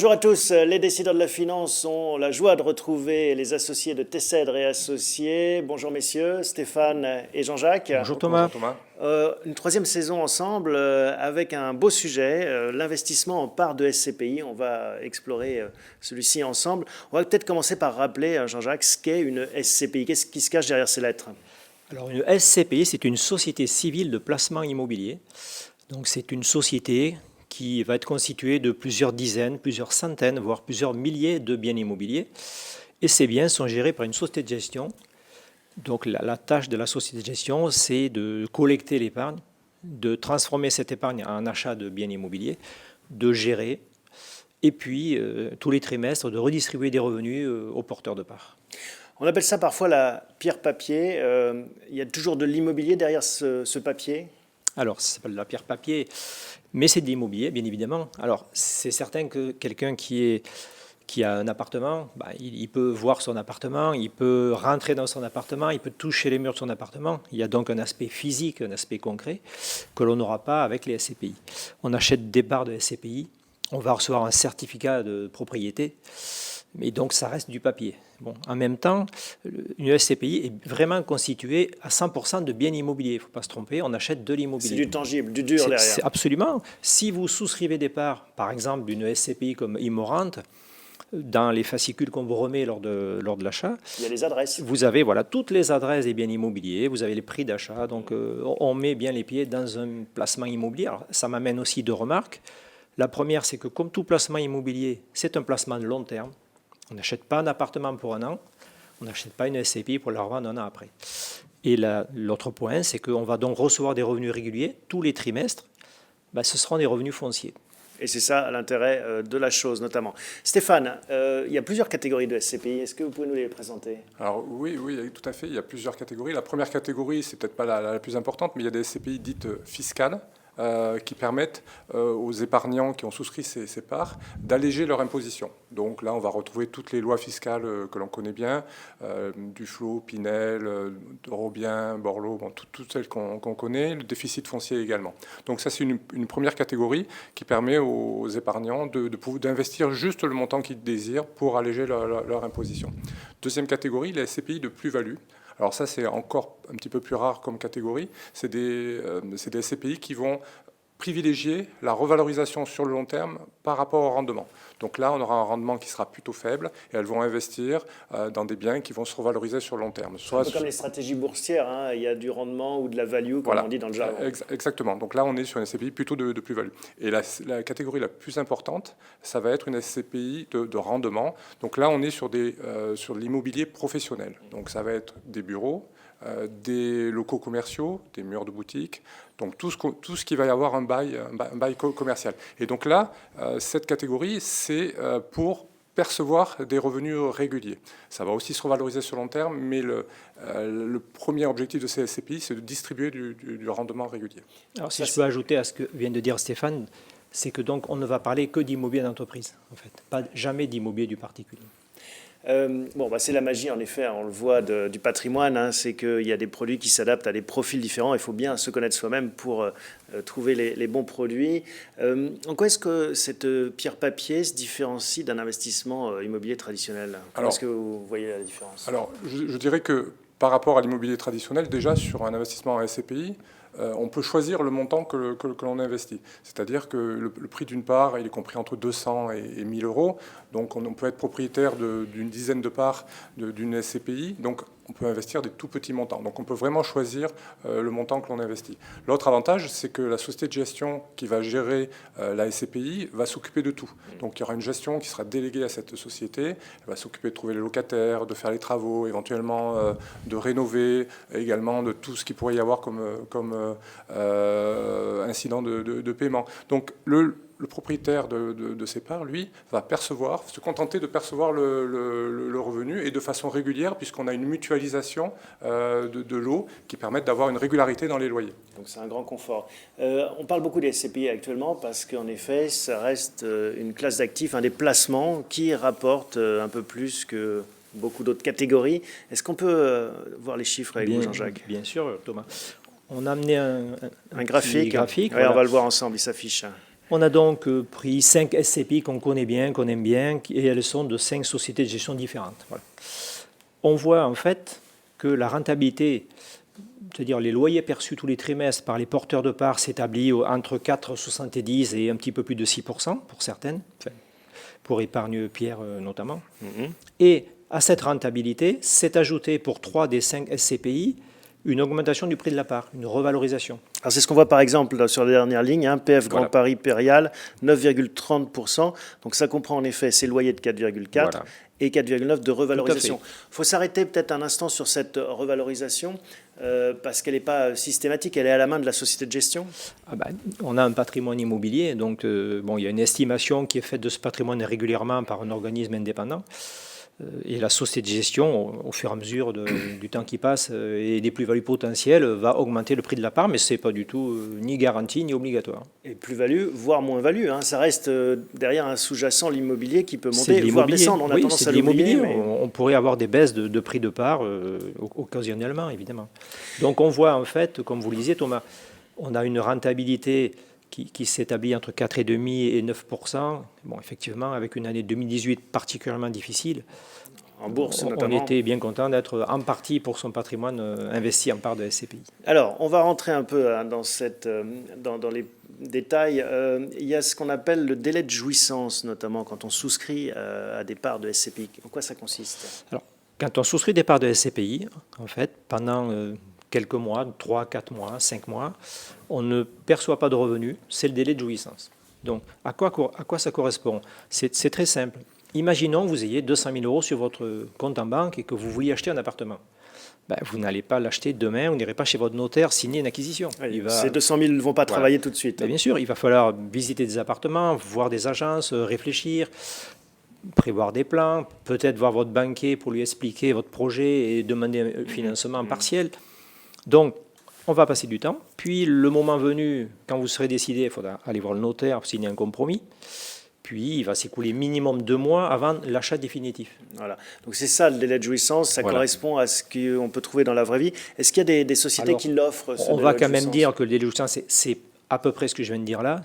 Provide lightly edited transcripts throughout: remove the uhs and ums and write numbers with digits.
Bonjour à tous, les décideurs de la finance ont la joie de retrouver les associés de Tessèdre et Associés. Bonjour messieurs, Stéphane et Jean-Jacques. Bonjour Thomas. Bonjour Thomas. Une troisième saison ensemble avec un beau sujet, l'investissement en part de SCPI. On va explorer celui-ci ensemble. On va peut-être commencer par rappeler, Jean-Jacques, ce qu'est une SCPI. Qu'est-ce qui se cache derrière ces lettres? Alors une SCPI, c'est une société civile de placement immobilier. Donc c'est une société qui va être constituée de plusieurs dizaines, plusieurs centaines, voire plusieurs milliers de biens immobiliers. Et ces biens sont gérés par une société de gestion. Donc la tâche de la société de gestion, c'est de collecter l'épargne, de transformer cette épargne en achat de biens immobiliers, de gérer, et puis tous les trimestres, de redistribuer des revenus aux porteurs de parts. On appelle ça parfois la pierre papier. Il y a toujours de l'immobilier derrière ce papier? Alors, ça s'appelle la pierre papier, mais c'est de l'immobilier, bien évidemment. Alors, c'est certain que quelqu'un qui a un appartement, il peut voir son appartement, il peut rentrer dans son appartement, il peut toucher les murs de son appartement. Il y a donc un aspect physique, un aspect concret que l'on n'aura pas avec les SCPI. On achète des parts de SCPI, on va recevoir un certificat de propriété, mais donc ça reste du papier. Bon, en même temps, une SCPI est vraiment constituée à 100% de biens immobiliers. Il ne faut pas se tromper, on achète de l'immobilier. C'est du tangible, du dur derrière. Absolument. Si vous souscrivez des parts, par exemple, d'une SCPI comme Immorente, dans les fascicules qu'on vous remet lors de l'achat, il y a les adresses. Vous avez toutes les adresses des biens immobiliers, vous avez les prix d'achat, donc on met bien les pieds dans un placement immobilier. Alors, ça m'amène aussi deux remarques. La première, c'est que comme tout placement immobilier, c'est un placement de long terme. On n'achète pas un appartement pour un an, on n'achète pas une SCPI pour la revendre un an après. Et l'autre point, c'est qu'on va donc recevoir des revenus réguliers tous les trimestres. Ce seront des revenus fonciers. Et c'est ça l'intérêt de la chose, notamment. Stéphane, il y a plusieurs catégories de SCPI. Est-ce que vous pouvez nous les présenter? Alors oui, tout à fait. Il y a plusieurs catégories. La première catégorie, c'est peut-être pas la plus importante, mais il y a des SCPI dites fiscales qui permettent aux épargnants qui ont souscrit ces parts d'alléger leur imposition. Donc là, on va retrouver toutes les lois fiscales que l'on connaît bien, Duflot, Pinel, Robien, Borloo, toutes celles qu'on connaît, le déficit foncier également. Donc ça, c'est une première catégorie qui permet aux épargnants d'investir juste le montant qu'ils désirent pour alléger leur imposition. Deuxième catégorie, les SCPI de plus-value. Alors ça, c'est encore un petit peu plus rare comme catégorie. C'est des SCPI qui vont privilégier la revalorisation sur le long terme par rapport au rendement. Donc là, on aura un rendement qui sera plutôt faible et elles vont investir dans des biens qui vont se revaloriser sur le long terme. C'est un peu comme les stratégies boursières, hein. Il y a du rendement ou de la value, comme on dit dans le jargon. Exactement. Donc là, on est sur une SCPI plutôt de plus-value. Et la catégorie la plus importante, ça va être une SCPI de rendement. Donc là, on est sur l'immobilier professionnel. Donc ça va être des bureaux, des locaux commerciaux, des murs de boutique, donc tout ce qui va y avoir un bail commercial. Et donc là, cette catégorie, c'est pour percevoir des revenus réguliers. Ça va aussi se revaloriser sur le long terme, mais le premier objectif de ces SCPI, c'est de distribuer du rendement régulier. Alors si je peux ajouter à ce que vient de dire Stéphane, c'est que donc on ne va parler que d'immobilier d'entreprise, en fait, pas jamais d'immobilier du particulier. C'est la magie, en effet, on le voit du patrimoine, hein, c'est qu'il y a des produits qui s'adaptent à des profils différents. Il faut bien se connaître soi-même pour trouver les bons produits. En quoi est-ce que cette pierre papier se différencie d'un investissement immobilier traditionnel? Est-ce que vous voyez la différence? Alors, je dirais que par rapport à l'immobilier traditionnel, déjà sur un investissement en SCPI, on peut choisir le montant que l'on investit. C'est-à-dire que le prix d'une part, il est compris entre 200 et 1000 euros. Donc on peut être propriétaire d'une dizaine de parts d'une SCPI. Donc on peut investir des tout petits montants. Donc on peut vraiment choisir le montant que l'on investit. L'autre avantage, c'est que la société de gestion qui va gérer la SCPI va s'occuper de tout. Donc il y aura une gestion qui sera déléguée à cette société. Elle va s'occuper de trouver les locataires, de faire les travaux, éventuellement de rénover, également de tout ce qu'il pourrait y avoir comme incident de paiement. Donc le propriétaire de ces parts, lui, va se contenter de percevoir le revenu et de façon régulière, puisqu'on a une mutualisation de lots qui permettent d'avoir une régularité dans les loyers. Donc c'est un grand confort. On parle beaucoup des SCPI actuellement parce qu'en effet, ça reste une classe d'actifs, des placements qui rapportent un peu plus que beaucoup d'autres catégories. Est-ce qu'on peut voir les chiffres avec vous, Jean-Jacques? Bien sûr, Thomas. On a amené un graphique. graphique Ouais, voilà. On va le voir ensemble, il s'affiche. On a donc pris 5 SCPI qu'on connaît bien, qu'on aime bien, et elles sont de 5 sociétés de gestion différentes. Voilà. On voit en fait que la rentabilité, c'est-à-dire les loyers perçus tous les trimestres par les porteurs de parts, s'établit entre 4,70 et un petit peu plus de 6% pour certaines, enfin, pour épargne Pierre notamment. Et à cette rentabilité, s'est ajouté pour 3 des 5 SCPI une augmentation du prix de la part, une revalorisation. Alors c'est ce qu'on voit par exemple sur la dernière ligne, hein, PF Grand Paris Périal, 9,30%. Donc ça comprend en effet ces loyers de 4,4 et 4,9 de revalorisation. Il faut s'arrêter peut-être un instant sur cette revalorisation parce qu'elle n'est pas systématique, elle est à la main de la société de gestion. On a un patrimoine immobilier, donc il y a une estimation qui est faite de ce patrimoine régulièrement par un organisme indépendant. Et la société de gestion, au fur et à mesure du temps qui passe et des plus-values potentielles, va augmenter le prix de la part, mais ce n'est pas du tout ni garanti ni obligatoire. Et plus-value, voire moins-value. Hein. Ça reste derrière un sous-jacent, l'immobilier qui peut monter, voire descendre. On a tendance à l'oublier. Mais... On pourrait avoir des baisses de prix de part occasionnellement, évidemment. Donc on voit en fait, comme vous le disiez Thomas, on a une rentabilité qui s'établit entre 4,5% et 9%. Bon, effectivement, avec une année 2018 particulièrement difficile, en bourse notamment. On était bien content d'être en partie pour son patrimoine investi en part de SCPI. Alors, on va rentrer un peu dans les détails. Il y a ce qu'on appelle le délai de jouissance, notamment quand on souscrit à des parts de SCPI. En quoi ça consiste? Alors, quand on souscrit des parts de SCPI, en fait, pendant quelques mois, 3, 4 mois, 5 mois, on ne perçoit pas de revenus, c'est le délai de jouissance. Donc, à quoi ça correspond? C'est très simple. Imaginons que vous ayez 200 000 euros sur votre compte en banque et que vous vouliez acheter un appartement. Vous n'allez pas l'acheter demain, vous n'irez pas chez votre notaire signer une acquisition. Ces 200 000 ne vont pas travailler tout de suite. Bien sûr, il va falloir visiter des appartements, voir des agences, réfléchir, prévoir des plans, peut-être voir votre banquier pour lui expliquer votre projet et demander un financement partiel. Donc, on va passer du temps. Puis, le moment venu, quand vous serez décidé, il faudra aller voir le notaire pour signer un compromis. Puis, il va s'écouler minimum 2 mois avant l'achat définitif. Voilà. Donc, c'est ça le délai de jouissance. Ça correspond à ce qu'on peut trouver dans la vraie vie. Est-ce qu'il y a des sociétés qui l'offrent? On va quand même dire que le délai de jouissance, c'est à peu près ce que je viens de dire là.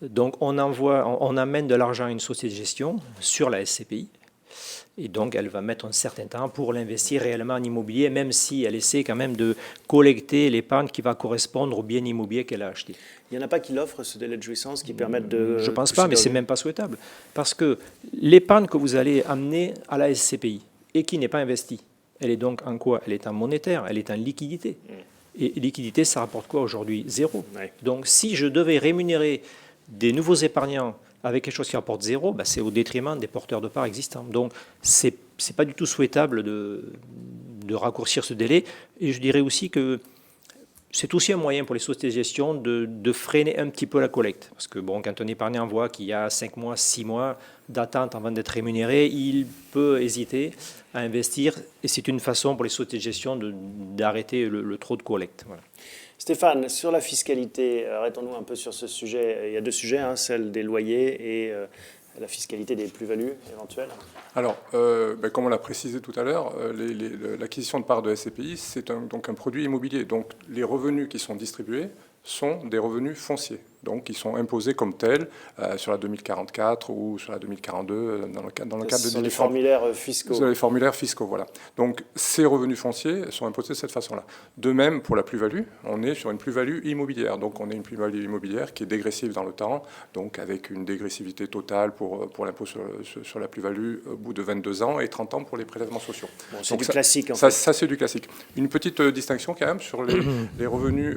Donc, on amène de l'argent à une société de gestion sur la SCPI. Et donc, elle va mettre un certain temps pour l'investir réellement en immobilier, même si elle essaie quand même de collecter l'épargne qui va correspondre au bien immobilier qu'elle a acheté. Il n'y en a pas qui l'offrent, ce délai de jouissance, qui permettent de... Je ne pense pas, mais ce n'est même pas souhaitable. Parce que l'épargne que vous allez amener à la SCPI et qui n'est pas investie, elle est donc en quoi? Elle est en monétaire, elle est en liquidité. Et liquidité, ça rapporte quoi aujourd'hui? 0. Ouais. Donc, si je devais rémunérer des nouveaux épargnants avec quelque chose qui rapporte 0, c'est au détriment des porteurs de parts existants. Donc, ce n'est pas du tout souhaitable de raccourcir ce délai. Et je dirais aussi que c'est aussi un moyen pour les sociétés de gestion de freiner un petit peu la collecte. Parce que quand un épargnant voit qu'il y a 5 mois, 6 mois d'attente avant d'être rémunéré, il peut hésiter à investir. Et c'est une façon pour les sociétés de gestion d'arrêter le trop de collecte. Voilà. Stéphane, sur la fiscalité, arrêtons-nous un peu sur ce sujet. Il y a 2 sujets, celle des loyers et la fiscalité des plus-values éventuelles. Alors, comme on l'a précisé tout à l'heure, l'acquisition de parts de SCPI, c'est donc un produit immobilier. Donc, les revenus qui sont distribués sont des revenus fonciers. Donc, ils sont imposés comme tels sur la 2044 ou sur la 2042 dans le cadre de les formulaires fiscaux. Sur les formulaires fiscaux, voilà. Donc, ces revenus fonciers sont imposés de cette façon-là. De même, pour la plus-value, on est sur une plus-value immobilière. Donc, on a une plus-value immobilière qui est dégressive dans le temps, donc avec une dégressivité totale pour l'impôt sur la plus-value au bout de 22 ans et 30 ans pour les prélèvements sociaux. Bon, c'est du classique, en fait. Ça, c'est du classique. Une petite distinction, quand même, sur les revenus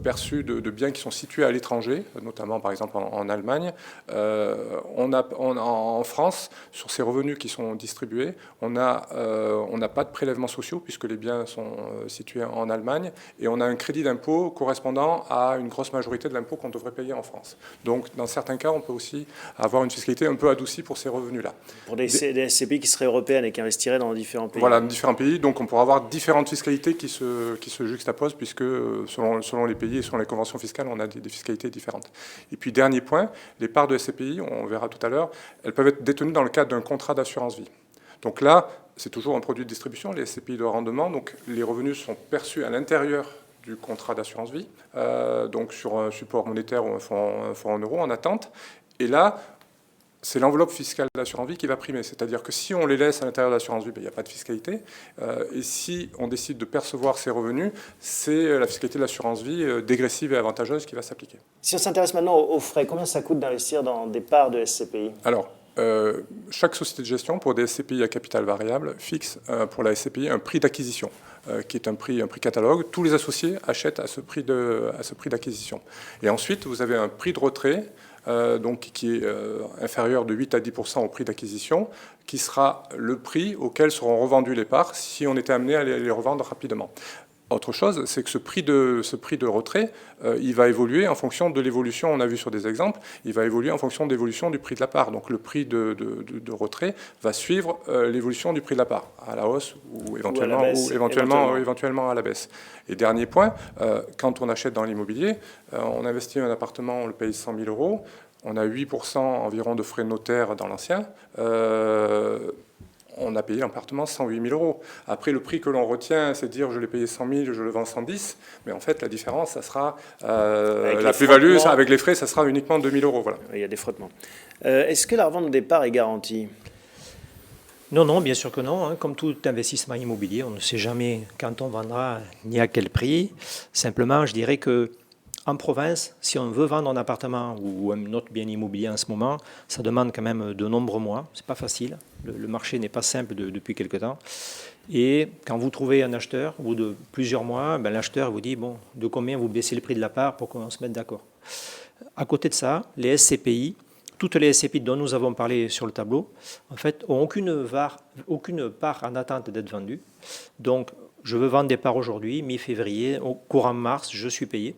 perçus de biens qui sont situés à l'étranger, notamment par exemple en Allemagne. En France, sur ces revenus qui sont distribués, on n'a pas de prélèvements sociaux puisque les biens sont situés en Allemagne et on a un crédit d'impôt correspondant à une grosse majorité de l'impôt qu'on devrait payer en France. Donc dans certains cas, on peut aussi avoir une fiscalité un peu adoucie pour ces revenus-là. Pour des SCPI qui seraient européennes et qui investiraient dans différents pays. Voilà, dans différents pays. Donc on pourra avoir différentes fiscalités qui se juxtaposent puisque selon les pays et selon les conventions fiscales, on a des fiscalités différentes. Et puis, dernier point, les parts de SCPI, on verra tout à l'heure, elles peuvent être détenues dans le cadre d'un contrat d'assurance vie. Donc là, c'est toujours un produit de distribution, les SCPI de rendement, donc les revenus sont perçus à l'intérieur du contrat d'assurance vie, donc sur un support monétaire ou un fonds en euros en attente. Et là, c'est l'enveloppe fiscale de l'assurance vie qui va primer. C'est-à-dire que si on les laisse à l'intérieur de l'assurance vie, il n'y a pas de fiscalité. Et si on décide de percevoir ces revenus, c'est la fiscalité de l'assurance vie dégressive et avantageuse qui va s'appliquer. Si on s'intéresse maintenant aux frais, combien ça coûte d'investir dans des parts de SCPI? Alors, chaque société de gestion, pour des SCPI à capital variable, fixe pour la SCPI un prix d'acquisition, qui est un prix catalogue. Tous les associés achètent à ce prix d'acquisition. Et ensuite, vous avez un prix de retrait, donc qui est inférieur de 8 à 10% au prix d'acquisition, qui sera le prix auquel seront revendues les parts si on était amené à les revendre rapidement. Autre chose, c'est que ce prix de retrait, il va évoluer en fonction de l'évolution, on a vu sur des exemples, il va évoluer en fonction de l'évolution du prix de la part. Donc le prix de retrait va suivre l'évolution du prix de la part, à la hausse ou éventuellement à la baisse. Et dernier point, quand on achète dans l'immobilier, on investit un appartement, on le paye 100 000 €, on a 8% environ de frais de notaire dans l'ancien. On a payé l'appartement 108 000 €. Après, le prix que l'on retient, c'est de dire je l'ai payé 100 000, je le vends 110. Mais en fait, la différence, ça sera la plus-value. Avec les frais, ça sera uniquement 2 000 €. Voilà. Il y a des frottements. Est-ce que la revente des parts est garantie? Non, bien sûr que non. Hein. Comme tout investissement immobilier, on ne sait jamais quand on vendra ni à quel prix. Simplement, je dirais que en province, si on veut vendre un appartement ou un autre bien immobilier en ce moment, ça demande quand même de nombreux mois. C'est pas facile. Le marché n'est pas simple depuis quelque temps. Et quand vous trouvez un acheteur, au bout de plusieurs mois, l'acheteur vous dit bon, de combien vous baissez le prix de la part pour qu'on se mette d'accord. À côté de ça, les SCPI, toutes les SCPI dont nous avons parlé sur le tableau, en fait, n'ont aucune part en attente d'être vendue. Donc, je veux vendre des parts aujourd'hui, mi-février, au courant mars, je suis payé.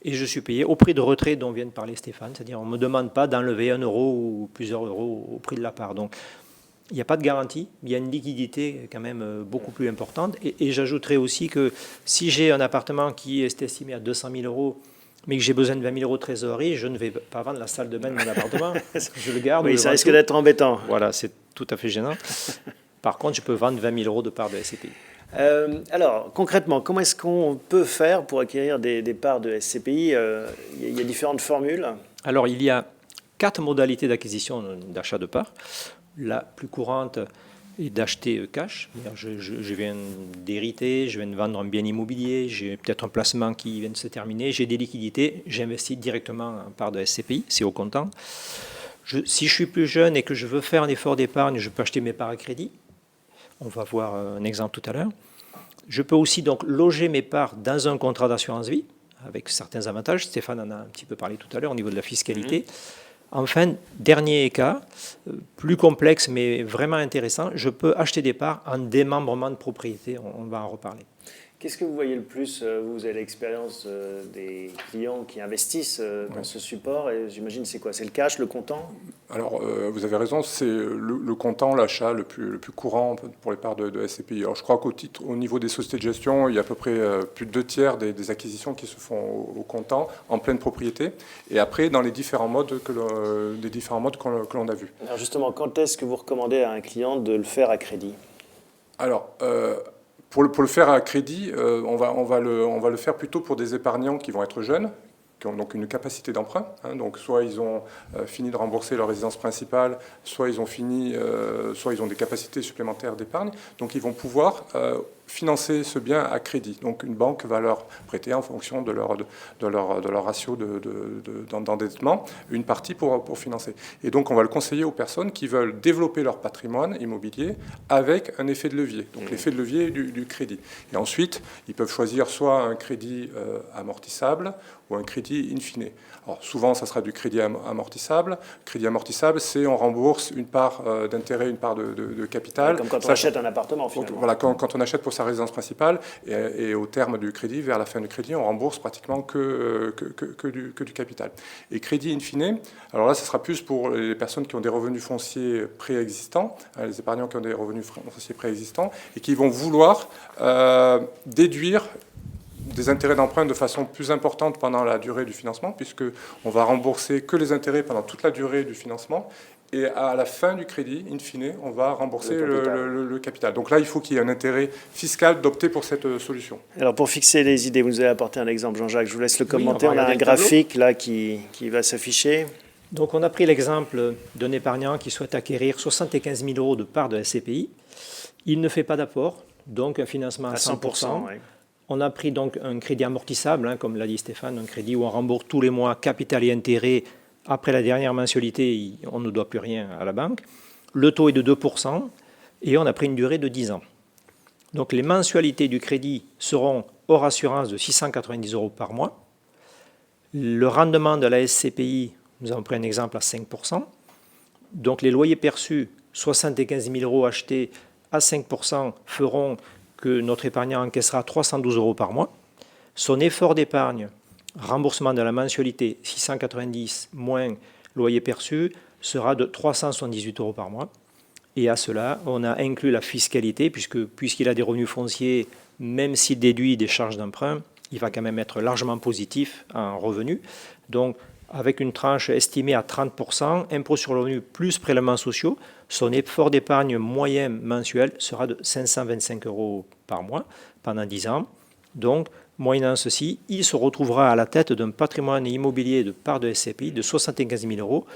Et je suis payé au prix de retrait dont vient de parler Stéphane, c'est-à-dire on ne me demande pas d'enlever 1 € ou plusieurs euros au prix de la part. Donc il n'y a pas de garantie, il y a une liquidité quand même beaucoup plus importante. Et j'ajouterais aussi que si j'ai un appartement qui est estimé à 200 000 €, mais que j'ai besoin de 20 000 € de trésorerie, je ne vais pas vendre la salle de bain de mon appartement. Je le garde. Oui, ça risque d'être embêtant. Voilà, c'est tout à fait gênant. Par contre, je peux vendre 20 000 € de parts de SCPI. Alors, concrètement, comment est-ce qu'on peut faire pour acquérir des parts de SCPI? Il y a différentes formules. Alors, il y a 4 modalités d'acquisition, d'achat de parts. La plus courante est d'acheter cash. Je viens d'hériter, je viens de vendre un bien immobilier, j'ai peut-être un placement qui vient de se terminer, j'ai des liquidités, j'investis directement en parts de SCPI, c'est au comptant. Si je suis plus jeune et que je veux faire un effort d'épargne, je peux acheter mes parts à crédit. On va voir un exemple tout à l'heure. Je peux aussi donc loger mes parts dans un contrat d'assurance vie, avec certains avantages. Stéphane en a un petit peu parlé tout à l'heure au niveau de la fiscalité. Enfin, dernier cas, plus complexe mais vraiment intéressant, je peux acheter des parts en démembrement de propriété. On va en reparler. Qu'est-ce que vous voyez le plus? Vous avez l'expérience des clients qui investissent dans ce support, et j'imagine c'est quoi? C'est le cash, le comptant? Alors, vous avez raison, c'est le comptant, l'achat le plus courant pour les parts de SCPI. Alors, je crois qu'au niveau des sociétés de gestion, il y a à peu près plus de 2/3 des acquisitions qui se font au comptant, en pleine propriété, et après, dans les différents modes que l'on a vus. Alors justement, quand est-ce que vous recommandez à un client de le faire à crédit? Alors, pour le faire à crédit, on va le faire plutôt pour des épargnants qui vont être jeunes, qui ont donc une capacité d'emprunt. Donc soit ils ont fini de rembourser leur résidence principale, soit ils ont des capacités supplémentaires d'épargne. Donc ils vont pouvoir financer ce bien à crédit. Donc une banque va leur prêter en fonction de leur ratio d'endettement une partie pour financer. Et donc on va le conseiller aux personnes qui veulent développer leur patrimoine immobilier avec un effet de levier. Donc l'effet de levier du crédit. Et ensuite, ils peuvent choisir soit un crédit amortissable ou un crédit in fine. Alors souvent, ça sera du crédit amortissable. Crédit amortissable, c'est on rembourse une part d'intérêt, une part de capital. Comme quand on achète un appartement, finalement. Voilà, quand on achète pour sa résidence principale, et au terme du crédit, vers la fin du crédit, on rembourse pratiquement que du capital. Et crédit in fine, alors là, ce sera plus pour les personnes qui ont des revenus fonciers préexistants, les épargnants qui ont des revenus fonciers préexistants, et qui vont vouloir déduire des intérêts d'emprunt de façon plus importante pendant la durée du financement, puisqu'on va rembourser que les intérêts pendant toute la durée du financement, et à la fin du crédit, in fine, on va rembourser le capital. Donc là, il faut qu'il y ait un intérêt fiscal d'opter pour cette solution. Alors pour fixer les idées, vous nous avez apporté un exemple, Jean-Jacques, je vous laisse le commenter. Oui, on a un graphique là qui va s'afficher. Donc on a pris l'exemple d'un épargnant qui souhaite acquérir 75 000 euros de parts de SCPI. Il ne fait pas d'apport, donc un financement à 100%. Ouais. On a pris donc un crédit amortissable, comme l'a dit Stéphane, un crédit où on rembourse tous les mois capital et intérêt. Après la dernière mensualité, on ne doit plus rien à la banque. Le taux est de 2% et on a pris une durée de 10 ans. Donc les mensualités du crédit seront hors assurance de 690 euros par mois. Le rendement de la SCPI, nous avons pris un exemple à 5%. Donc les loyers perçus, 75 000 euros achetés à 5%, feront que notre épargnant encaissera 312 euros par mois. Son effort d'épargne, remboursement de la mensualité 690 moins loyer perçu, sera de 378 euros par mois. Et à cela, on a inclus la fiscalité, puisqu'il a des revenus fonciers, même s'il déduit des charges d'emprunt, il va quand même être largement positif en revenus. Donc, avec une tranche estimée à 30%, impôt sur le revenu plus prélèvements sociaux, son effort d'épargne moyen mensuel sera de 525 euros par mois pendant 10 ans. Donc, moyennant ceci, il se retrouvera à la tête d'un patrimoine immobilier de part de SCPI de 75 000 euros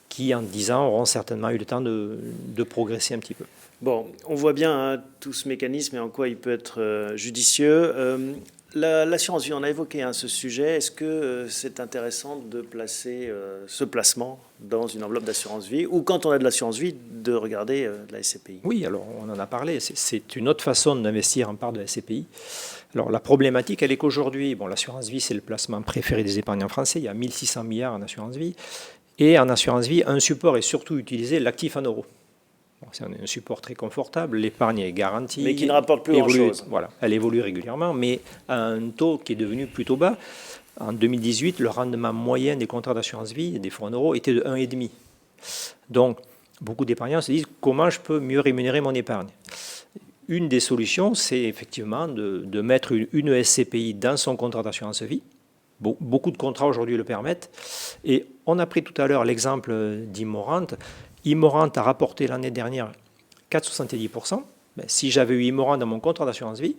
qui, en 10 ans, auront certainement eu le temps de progresser un petit peu. Bon, on voit bien tout ce mécanisme et en quoi il peut être judicieux. L'assurance vie, on a évoqué ce sujet. Est-ce que c'est intéressant de placer ce placement dans une enveloppe d'assurance vie ou quand on a de l'assurance vie, de regarder de la SCPI? Oui, alors on en a parlé. C'est une autre façon d'investir en part de la SCPI. Alors la problématique, elle est qu'aujourd'hui, l'assurance vie, c'est le placement préféré des épargnants français. Il y a 1600 milliards en assurance vie. Et en assurance vie, un support est surtout utilisé, l'actif en euros. C'est un support très confortable, l'épargne est garantie. Mais qui ne rapporte plus grand-chose. Voilà, elle évolue régulièrement, mais à un taux qui est devenu plutôt bas. En 2018, le rendement moyen des contrats d'assurance vie, des fonds en euros, était de 1,5. Donc, beaucoup d'épargnants se disent comment je peux mieux rémunérer mon épargne. Une des solutions, c'est effectivement de mettre une SCPI dans son contrat d'assurance vie. Beaucoup de contrats aujourd'hui le permettent. Et on a pris tout à l'heure l'exemple d'Immorant. Immorant a rapporté l'année dernière 4,70%. Si j'avais eu Immorant dans mon contrat d'assurance vie,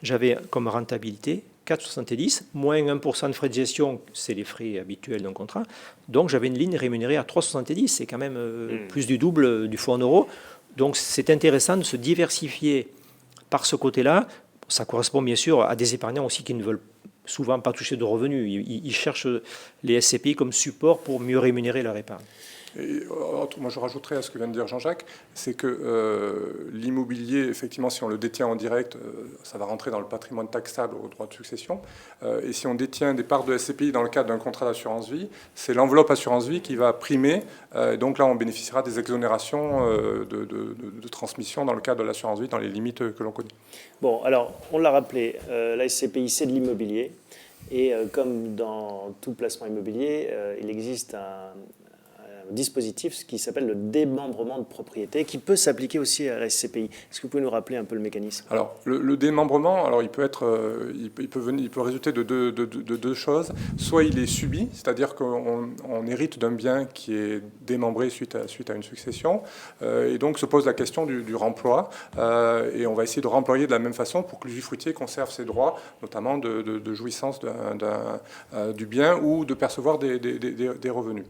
j'avais comme rentabilité 4,70, moins 1% de frais de gestion, c'est les frais habituels d'un contrat. Donc j'avais une ligne rémunérée à 3,70. C'est quand même plus du double du fonds en euros. Donc c'est intéressant de se diversifier par ce côté-là. Ça correspond bien sûr à des épargnants aussi qui ne veulent souvent pas toucher de revenus. Ils cherchent les SCPI comme support pour mieux rémunérer leur épargne. Et, moi, je rajouterais à ce que vient de dire Jean-Jacques, c'est que l'immobilier, effectivement, si on le détient en direct, ça va rentrer dans le patrimoine taxable au droit de succession. Et si on détient des parts de SCPI dans le cadre d'un contrat d'assurance vie, c'est l'enveloppe assurance vie qui va primer. Donc là, on bénéficiera des exonérations de transmission dans le cadre de l'assurance vie, dans les limites que l'on connaît. Bon, alors, on l'a rappelé, la SCPI, c'est de l'immobilier. Et comme dans tout placement immobilier, il existe un dispositif qui s'appelle le démembrement de propriété, qui peut s'appliquer aussi à la SCPI. Est-ce que vous pouvez nous rappeler un peu le mécanisme? Alors, le démembrement, alors il peut résulter de deux choses. Soit il est subi, c'est-à-dire qu'on hérite d'un bien qui est démembré suite à une succession, et donc se pose la question du remploi, et on va essayer de remployer de la même façon pour que l'usufruitier conserve ses droits, notamment de jouissance du bien ou de percevoir des revenus.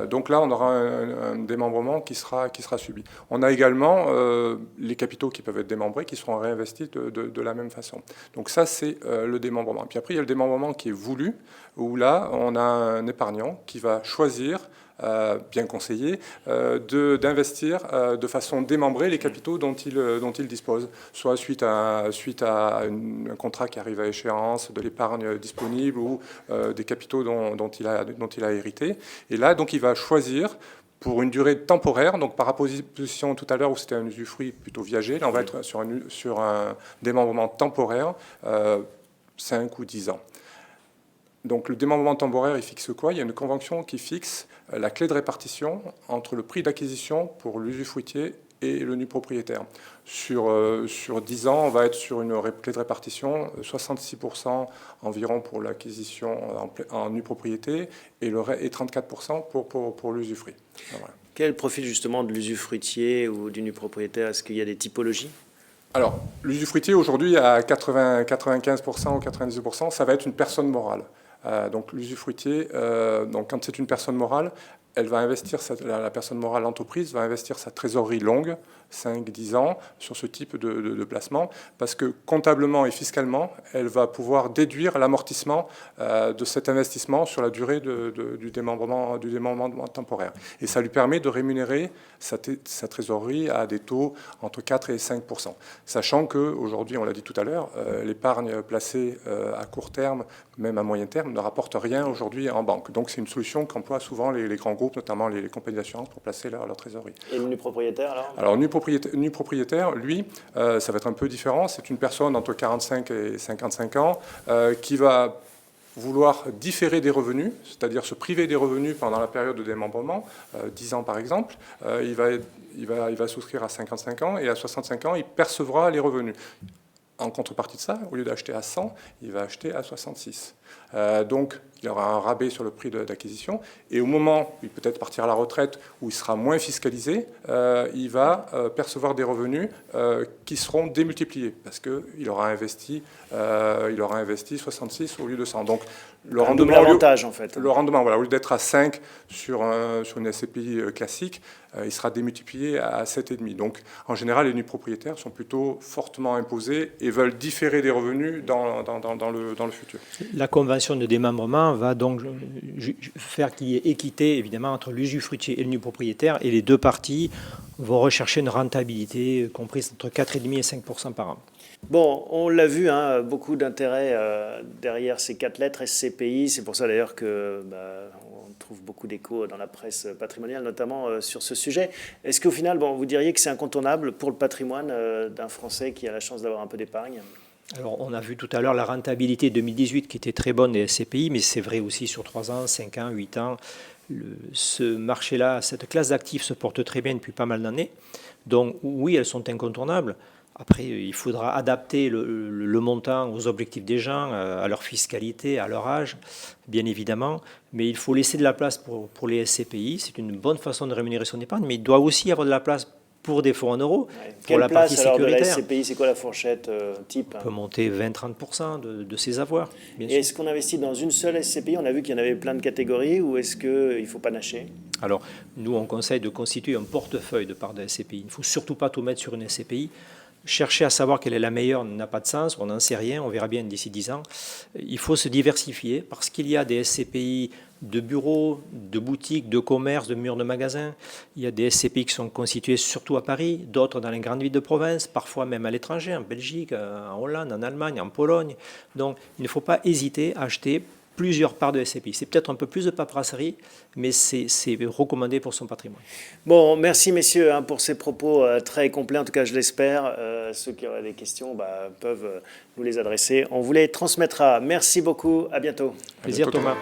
Donc là, on aura un démembrement qui sera subi. On a également les capitaux qui peuvent être démembrés, qui seront réinvestis de la même façon. Donc ça, c'est le démembrement. Puis après, il y a le démembrement qui est voulu, où là, on a un épargnant qui va choisir, bien conseillé, d'investir de façon démembrée les capitaux dont il dispose, soit suite à un contrat qui arrive à échéance, de l'épargne disponible ou des capitaux dont il a hérité. Et là, donc, il va choisir pour une durée temporaire, donc par opposition tout à l'heure où c'était un usufruit plutôt viager, là on va être sur un démembrement temporaire, 5 ou 10 ans. Donc le démembrement temporaire, il fixe quoi? Il y a une convention qui fixe la clé de répartition entre le prix d'acquisition pour l'usufruitier et le nu propriétaire. Sur 10 ans, on va être sur une clé de répartition, 66% environ pour l'acquisition en nue propriété et 34% pour l'usufruit. Voilà. Quel est le profil justement de l'usufruitier ou du nu propriétaire? Est-ce qu'il y a des typologies? Alors, l'usufruitier aujourd'hui à 95% ou 98%, ça va être une personne morale. Donc l'usufruitier, quand c'est une personne morale, elle va investir, la personne morale, l'entreprise, va investir sa trésorerie longue, 5-10 ans, sur ce type de placement, parce que comptablement et fiscalement, elle va pouvoir déduire l'amortissement de cet investissement sur la durée du démembrement temporaire. Et ça lui permet de rémunérer sa trésorerie à des taux entre 4 et 5%. Sachant qu'aujourd'hui, on l'a dit tout à l'heure, l'épargne placée à court terme, même à moyen terme, ne rapporte rien aujourd'hui en banque. Donc c'est une solution qu'emploient souvent les grands groupes, notamment les compagnies d'assurance, pour placer leur trésorerie. Et le nu propriétaire alors? Alors, nu propriétaire, lui, ça va être un peu différent. C'est une personne entre 45 et 55 ans qui va vouloir différer des revenus, c'est-à-dire se priver des revenus pendant la période de démembrement, 10 ans par exemple. Il va souscrire à 55 ans et à 65 ans, il percevra les revenus. En contrepartie de ça, au lieu d'acheter à 100, il va acheter à 66. Donc, il y aura un rabais sur le prix d'acquisition. Et au moment où il peut-être partir à la retraite, où il sera moins fiscalisé, il va percevoir des revenus qui seront démultipliés, parce qu'il aura investi 66 au lieu de 100. Donc, le rendement, avantage, en fait. Le rendement, voilà, au lieu d'être à 5 sur une SCPI classique, il sera démultiplié à 7,5. Donc, en général, les nus propriétaires sont plutôt fortement imposés et veulent différer des revenus dans le futur. La convention de démembrement va donc faire qu'il y ait équité, évidemment, entre l'usufruitier et le nu propriétaire, et les deux parties vont rechercher une rentabilité comprise entre 4,5 et 5% par an. Bon, on l'a vu, hein, beaucoup d'intérêt derrière ces 4 lettres SCPI. C'est pour ça d'ailleurs que on trouve beaucoup d'échos dans la presse patrimoniale, notamment sur ce sujet. Est-ce qu'au final, vous diriez que c'est incontournable pour le patrimoine d'un Français qui a la chance d'avoir un peu d'épargne? Alors, on a vu tout à l'heure la rentabilité 2018 qui était très bonne des SCPI, mais c'est vrai aussi sur 3 ans, 5 ans, 8 ans. Ce marché-là, cette classe d'actifs se porte très bien depuis pas mal d'années. Donc oui, elles sont incontournables. Après, il faudra adapter le montant aux objectifs des gens, à leur fiscalité, à leur âge, bien évidemment. Mais il faut laisser de la place pour les SCPI. C'est une bonne façon de rémunérer son épargne, mais il doit aussi y avoir de la place pour des fonds en euros, pour la partie sécuritaire. Quelle place alors de la SCPI? C'est quoi la fourchette type? On peut monter 20-30% de ses avoirs. Et est-ce qu'on investit dans une seule SCPI? On a vu qu'il y en avait plein de catégories, ou est-ce qu'il ne faut pas nacher? Alors, nous, on conseille de constituer un portefeuille de parts de SCPI. Il ne faut surtout pas tout mettre sur une SCPI. Chercher à savoir quelle est la meilleure n'a pas de sens, on n'en sait rien, on verra bien d'ici 10 ans. Il faut se diversifier parce qu'il y a des SCPI de bureaux, de boutiques, de commerces, de murs de magasins. Il y a des SCPI qui sont constitués surtout à Paris, d'autres dans les grandes villes de province, parfois même à l'étranger, en Belgique, en Hollande, en Allemagne, en Pologne. Donc il ne faut pas hésiter à acheter plusieurs parts de SCPI. C'est peut-être un peu plus de paperasserie, mais c'est recommandé pour son patrimoine. Bon, merci messieurs pour ces propos très complets, en tout cas je l'espère. Ceux qui auraient des questions peuvent nous les adresser. On vous les transmettra. Merci beaucoup, à bientôt. Plaisir Thomas.